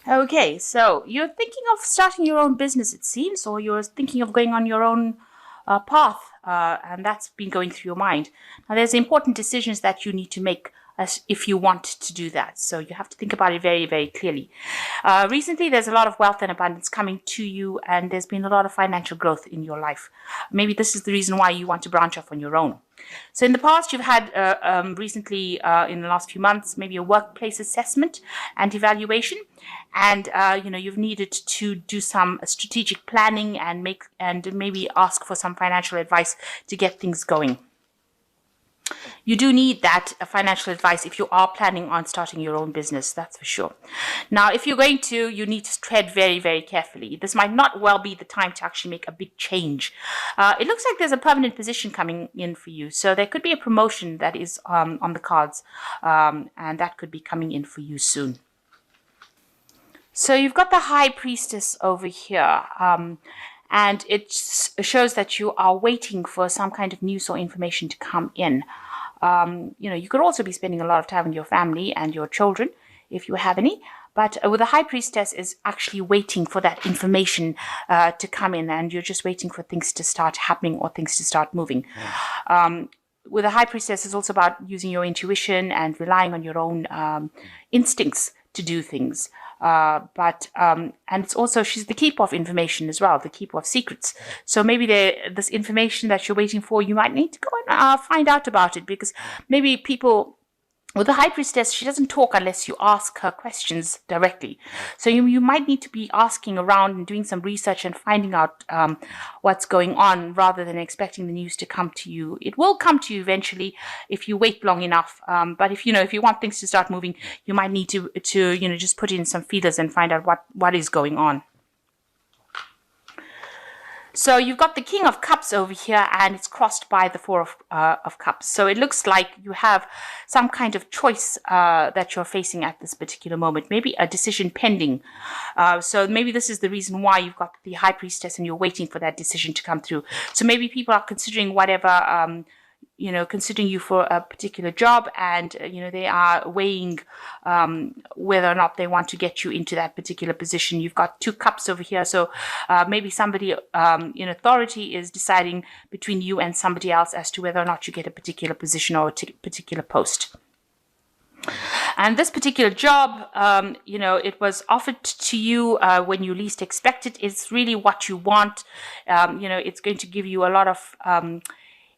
Okay, so you're thinking of starting your own business, it seems, or you're thinking of going on your own path, and that's been going through your mind. Now, there's important decisions that you need to make as if you want to do that. So you have to think about it very, very clearly. Recently, there's a lot of wealth and abundance coming to you, and there's been a lot of financial growth in your life. Maybe this is the reason why you want to branch off on your own. So in the past, you've had recently, in the last few months, maybe a workplace assessment and evaluation, and you've needed to do some strategic planning and maybe ask for some financial advice to get things going. You do need that financial advice if you are planning on starting your own business, that's for sure. Now, if you're going to, you need to tread very, very carefully. This might not well be the time to actually make a big change. It looks like there's a permanent position coming in for you. So there could be a promotion that is on the cards, and that could be coming in for you soon. So you've got the High Priestess over here. And it shows that you are waiting for some kind of news or information to come in. You could also be spending a lot of time with your family and your children, if you have any. But with the High Priestess is actually waiting for that information to come in, and you're just waiting for things to start happening or things to start moving. With the High Priestess, it's also about using your intuition and relying on your own instincts to do things. And it's also, she's the keeper of information as well, the keeper of secrets. So maybe this information that you're waiting for, you might need to go and find out about it, because maybe people, with the High Priestess, she doesn't talk unless you ask her questions directly. So you might need to be asking around and doing some research and finding out what's going on, rather than expecting the news to come to you. It will come to you eventually if you wait long enough. But if you want things to start moving, you might need to just put in some feelers and find out what is going on. So you've got the King of Cups over here, and it's crossed by the Four of Cups. So it looks like you have some kind of choice that you're facing at this particular moment, maybe a decision pending. So maybe this is the reason why you've got the High Priestess and you're waiting for that decision to come through. So maybe people are considering whatever, considering you for a particular job, and, they are weighing whether or not they want to get you into that particular position. You've got two cups over here. So maybe somebody in authority is deciding between you and somebody else as to whether or not you get a particular position or a particular post. And this particular job, it was offered to you when you least expect it. It's really what you want. It's going to give you a lot of...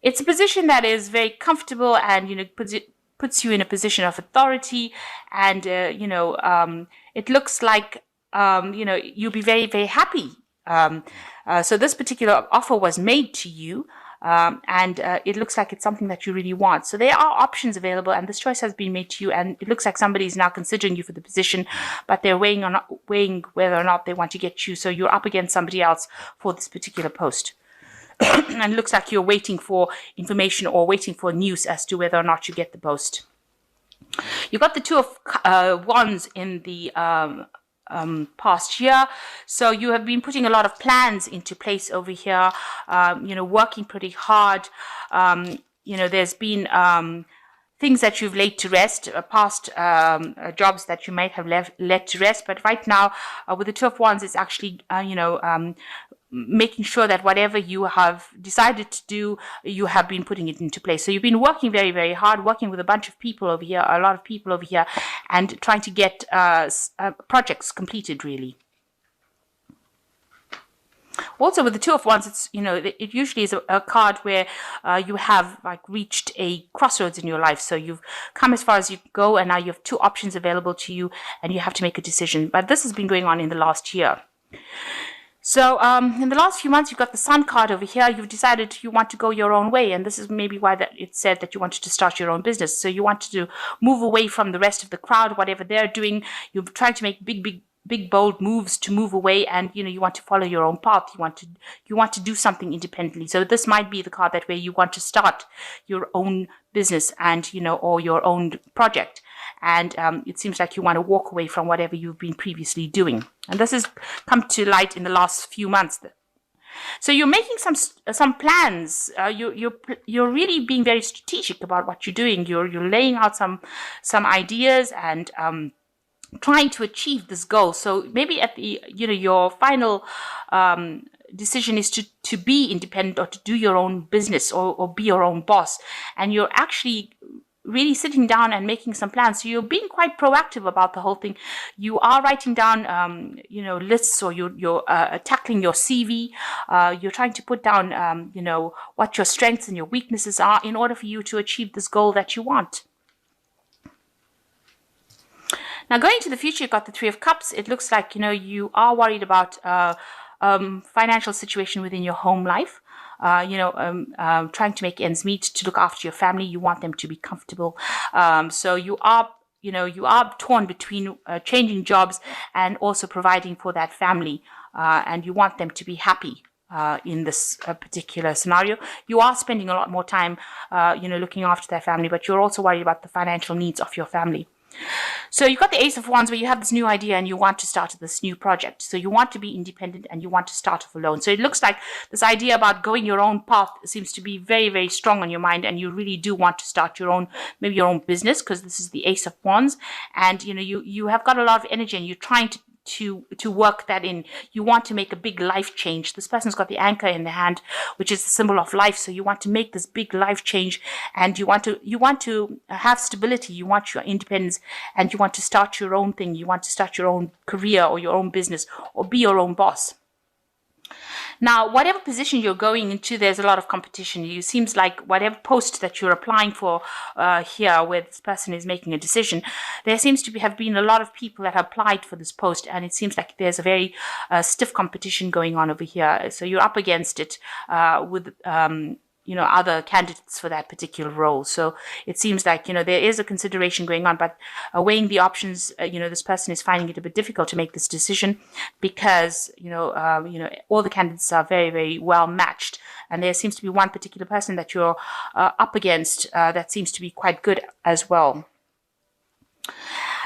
it's a position that is very comfortable, and puts you in a position of authority, and it looks like you'll be very, very happy. So this particular offer was made to you, and it looks like it's something that you really want. So there are options available, and this choice has been made to you, and it looks like somebody is now considering you for the position, but they're weighing whether or not they want to get you. So you're up against somebody else for this particular post. And it looks like you're waiting for information or waiting for news as to whether or not you get the post. You've got the Two of Wands in the past year. So you have been putting a lot of plans into place over here, working pretty hard. There's been things that you've laid to rest, past jobs that you might have let to rest. But right now, with the Two of Wands, it's actually, making sure that whatever you have decided to do, you have been putting it into place. So you've been working very, very hard, working with a bunch of people over here, a lot of people over here, and trying to get projects completed, really. Also, with the Two of Wands, it's, it usually is a card where you have reached a crossroads in your life. So you've come as far as you go, and now you have two options available to you, and you have to make a decision. But this has been going on in the last year. So in the last few months, you've got the Sun card over here. You've decided you want to go your own way. And this is maybe why it said that you wanted to start your own business. So you wanted to move away from the rest of the crowd, whatever they're doing. You're trying to make big, bold moves to move away. And, you want to follow your own path. You want to do something independently. So this might be the card that where you want to start your own business and, or your own project. And it seems like you want to walk away from whatever you've been previously doing. And this has come to light in the last few months. So you're making some plans. You're really being very strategic about what you're doing. You're laying out some ideas and trying to achieve this goal. So maybe at the, your final decision is to be independent or to do your own business or be your own boss. And you're actually really sitting down and making some plans. So you're being quite proactive about the whole thing. You are writing down, lists, or you're tackling your CV. You're trying to put down, what your strengths and your weaknesses are in order for you to achieve this goal that you want. Now, going to the future, you've got the Three of Cups. It looks like, you are worried about financial situation within your home life. Trying to make ends meet, to look after your family. You want them to be comfortable. So you are torn between changing jobs and also providing for that family. And you want them to be happy. In this particular scenario, you are spending a lot more time, looking after their family, but you're also worried about the financial needs of your family. So you've got the Ace of Wands, where you have this new idea and you want to start this new project. So you want to be independent and you want to start off alone. So it looks like this idea about going your own path seems to be very, very strong on your mind, and you really do want to start maybe your own business, because this is the Ace of Wands, and you have got a lot of energy and you're trying to work that in. You want to make a big life change. This person's got the anchor in the hand, which is the symbol of life. So you want to make this big life change, and you want to have stability. You want your independence, and you want to start your own thing. You want to start your own career or your own business or be your own boss. Now, whatever position you're going into, there's a lot of competition. It seems like whatever post that you're applying for here, where this person is making a decision, there seems to have been a lot of people that have applied for this post, and it seems like there's a very stiff competition going on over here. So you're up against it with other candidates for that particular role. So it seems like, there is a consideration going on, but weighing the options, this person is finding it a bit difficult to make this decision, because, all the candidates are very, very well matched. And there seems to be one particular person that you're up against that seems to be quite good as well.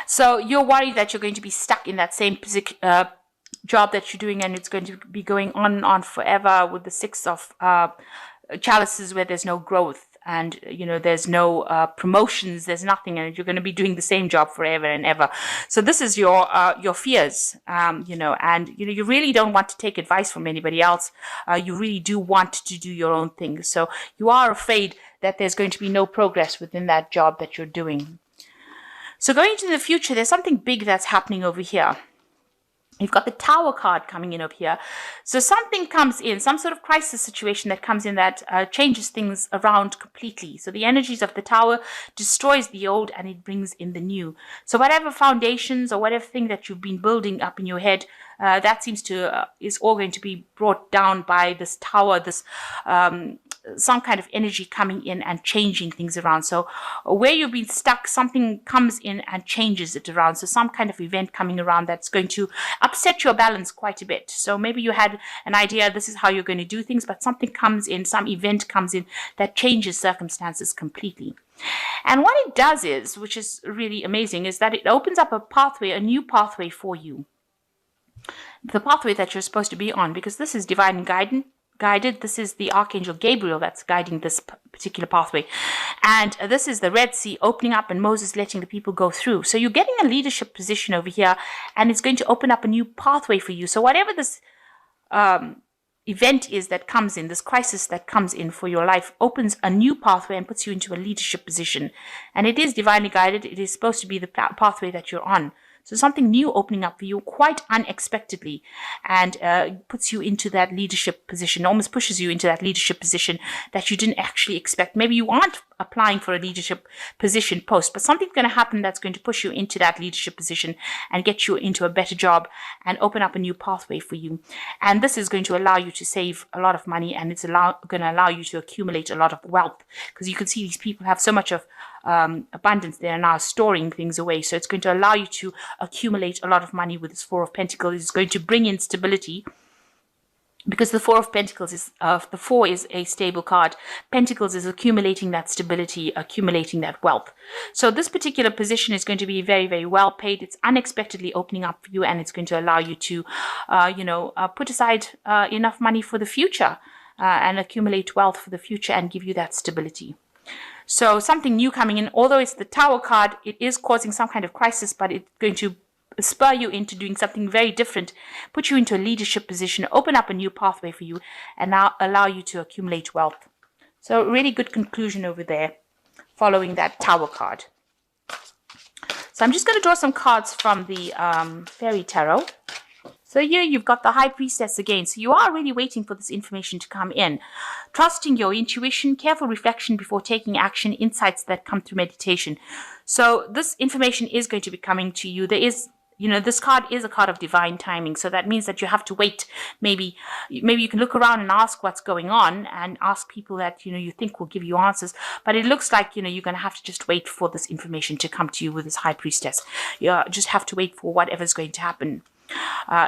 So you're worried that you're going to be stuck in that same job that you're doing, and it's going to be going on and on forever, with the Six of chalices, where there's no growth, and there's no promotions, there's nothing, and you're going to be doing the same job forever and ever. So this is your fears, and you really don't want to take advice from anybody else. You really do want to do your own thing. So you are afraid that there's going to be no progress within that job that you're doing. So going into the future, there's something big that's happening over here. You've got the Tower card coming in over here. So something comes in, some sort of crisis situation that comes in that changes things around completely. So the energies of the Tower destroys the old and it brings in the new. So whatever foundations or whatever thing that you've been building up in your head, that seems to is all going to be brought down by this Tower, this some kind of energy coming in and changing things around. So where you've been stuck, something comes in and changes it around. So some kind of event coming around that's going to upset your balance quite a bit. So maybe you had an idea, this is how you're going to do things, but something comes in, some event comes in that changes circumstances completely. And what it does is, which is really amazing, is that it opens up a pathway, a new pathway for you. The pathway that you're supposed to be on, because this is divine guided. This is the Archangel Gabriel that's guiding this particular pathway. And this is the Red Sea opening up and Moses letting the people go through. So you're getting a leadership position over here, and it's going to open up a new pathway for you. So whatever this event is that comes in, this crisis that comes in for your life, opens a new pathway and puts you into a leadership position. And it is divinely guided. It is supposed to be the pathway that you're on. So something new opening up for you quite unexpectedly, and puts you into that leadership position, almost pushes you into that leadership position that you didn't actually expect. Maybe you aren't applying for a leadership position post, but something's going to happen that's going to push you into that leadership position and get you into a better job and open up a new pathway for you. And this is going to allow you to save a lot of money, and it's going to allow you to accumulate a lot of wealth, because you can see these people have so much of abundance. They are now storing things away. So it's going to allow you to accumulate a lot of money with this Four of Pentacles. It's going to bring in stability, because the Four of Pentacles is the Four is a stable card. Pentacles is accumulating that stability, accumulating that wealth. So this particular position is going to be very, very well paid. It's unexpectedly opening up for you, and it's going to allow you to put aside enough money for the future, and accumulate wealth for the future, and give you that stability. So something new coming in. Although it's the Tower card, it is causing some kind of crisis, but it's going to spur you into doing something very different, put you into a leadership position, open up a new pathway for you, and now allow you to accumulate wealth. So really good conclusion over there, following that Tower card. So I'm just going to draw some cards from the Fairy Tarot. So here you've got the High Priestess again. So you are really waiting for this information to come in. Trusting your intuition, careful reflection before taking action, insights that come through meditation. So this information is going to be coming to you. There is, this card is a card of divine timing. So that means that you have to wait. Maybe you can look around and ask what's going on and ask people that, you think will give you answers. But it looks like, you're going to have to just wait for this information to come to you with this High Priestess. You just have to wait for whatever's going to happen.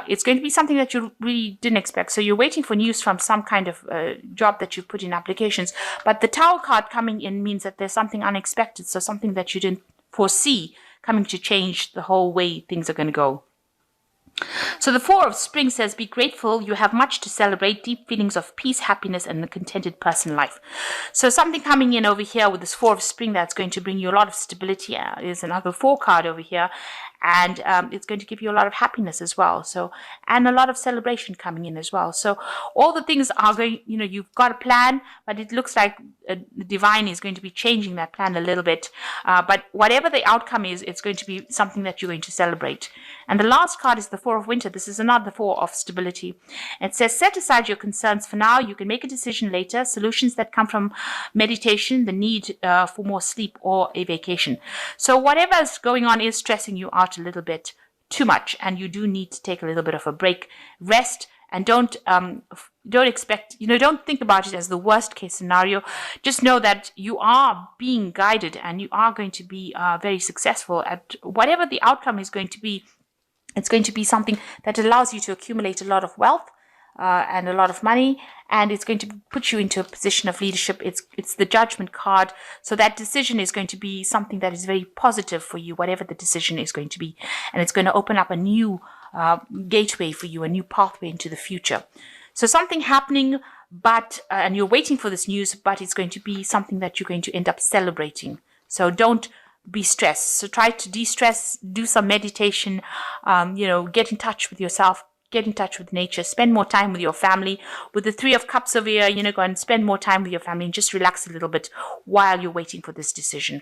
It's going to be something that you really didn't expect. So you're waiting for news from some kind of job that you've put in applications. But the Tower card coming in means that there's something unexpected. So something that you didn't foresee coming to change the whole way things are going to go. So the Four of Spring says, be grateful. You have much to celebrate, deep feelings of peace, happiness, and a contented personal life. So something coming in over here with this Four of Spring that's going to bring you a lot of stability. There's another 4 card over here. And it's going to give you a lot of happiness as well. So, and a lot of celebration coming in as well. So all the things are going, you've got a plan, but it looks like the divine is going to be changing that plan a little bit. But whatever the outcome is, it's going to be something that you're going to celebrate. And the last card is the Four of Winter. This is another 4 of stability. It says, set aside your concerns for now. You can make a decision later. Solutions that come from meditation, the need for more sleep, or a vacation. So whatever is going on is stressing you out a little bit too much, and you do need to take a little bit of a break, rest, and don't expect, don't think about it as the worst case scenario. Just know that you are being guided and you are going to be very successful at whatever the outcome is going to be. It's going to be something that allows you to accumulate a lot of wealth and a lot of money, and it's going to put you into a position of leadership. It's the Judgment card. So that decision is going to be something that is very positive for you, whatever the decision is going to be. And it's going to open up a new gateway for you, a new pathway into the future. So something happening, but and you're waiting for this news, but it's going to be something that you're going to end up celebrating. So don't be stressed. So try to de-stress, do some meditation, get in touch with yourself, get in touch with nature, spend more time with your family. With the 3 of Cups over here, go and spend more time with your family and just relax a little bit while you're waiting for this decision.